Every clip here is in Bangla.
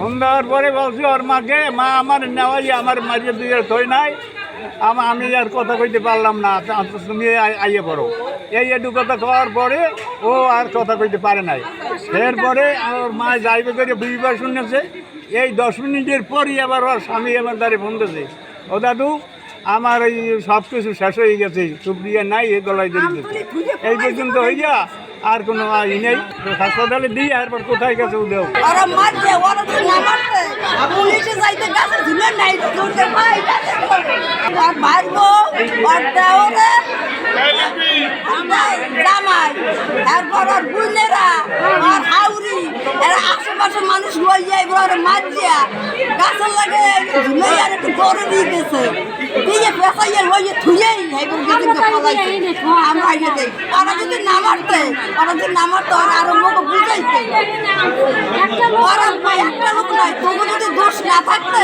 ফোন দেওয়ার পরে বলছি ওর মাকে, মা আমার নেওয়াই আমার মারিয়ে দিয়ে থই নাই, আমি আর কথা কইতে পারলাম না, তুমি আইয়ে পড়ো। একটু কথা কওয়ার পরে ও আর কথা কইতে পারে নাই। এরপরে ওর মা যাইবে করে বুঝবার শুনেছে। এই 10 মিনিটের পরই আবার ওর স্বামী আমার দ্বারে ফোন দিয়েছে, ও দাদু আমার এই সব কিছু শেষ হয়ে গেছে, সুপ্রিয়া নাই, এ গলায় ধরে গেছে। এই পর্যন্ত হয়ে যা, আর কোনো ই নেই। হাসপাতালে দিয়ে এরপর কোথায় গেছে উদেও জামাই এরপর আর বুনেরা আর হাউরি এরা আশেপাশে মানুষ লইয়া এবার মাঝিয়া গাছের লাগে ঝুলে আর একটু গড়ে দিয়ে গেছে দিয়ে পেশাইয়া লইয়া থুয়েই এবার গেছে ফলাইছে। আমরা আগে দেই ওরা যদি না মারতে ওরা আরো লোক বুঝাইতে ওরা একটা লোক নাই, তবু যদি দোষ না থাকতে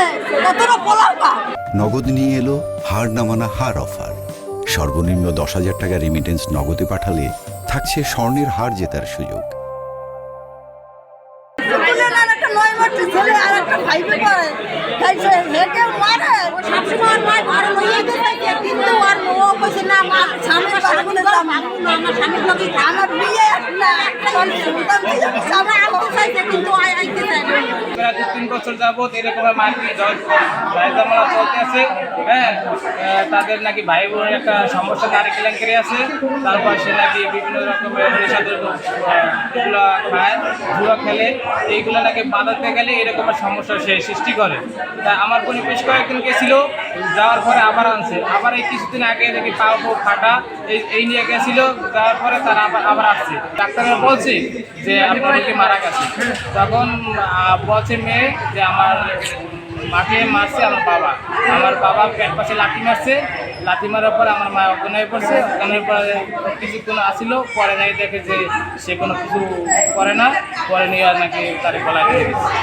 তোরা পোলাওকা। নগদ নিয়ে এলো হার না মানা হার অফার। সর্বনিম্ন 10,000 টাকা রেমিটেন্স নগদে পাঠালে থাকছে স্বর্ণের হার জেতার সুযোগ। প্রায় 3 বছর যাবত এরকম মারপিট ঝামেলা চলতেছে। হ্যাঁ, তাদের নাকি ভাই বোনের একটা সমস্যা, নারী কেলেঙ্কারি আছে। তারপর সে নাকি বিভিন্ন রকমের নেশাদ্রব্য খায়, জুয়া খেলে, এইগুলো নাকি বাঁধাতে গেলে এরকমের সমস্যা সে সৃষ্টি করে। তাই আমার বোন বেশ কয়েকদিন গেছিল, যাওয়ার পরে আবার আনছে, আবার এই কিছুদিন আগে দেখি পাও ফাটা এই নিয়ে গেছিল, যাওয়ার পরে তারা আবার আসছে। ডাক্তাররা বলছে যে আপনার কি মারা গেছে। তখন বলছে মেয়ে যে আমার মাকে মারছে আমার বাবা পেট পাশে লাঠি মারছে, লাঠি মারার পরে আমার মা অজ্ঞান হয়ে পড়ছে। অজ্ঞান হয়ে পরে কিছুক্ষণ আসিল, পরে নাকি দেখে যে সে কোনো কিছু করে না, পরে নিয়ে নাকি তার গলায় দিয়ে গেছে।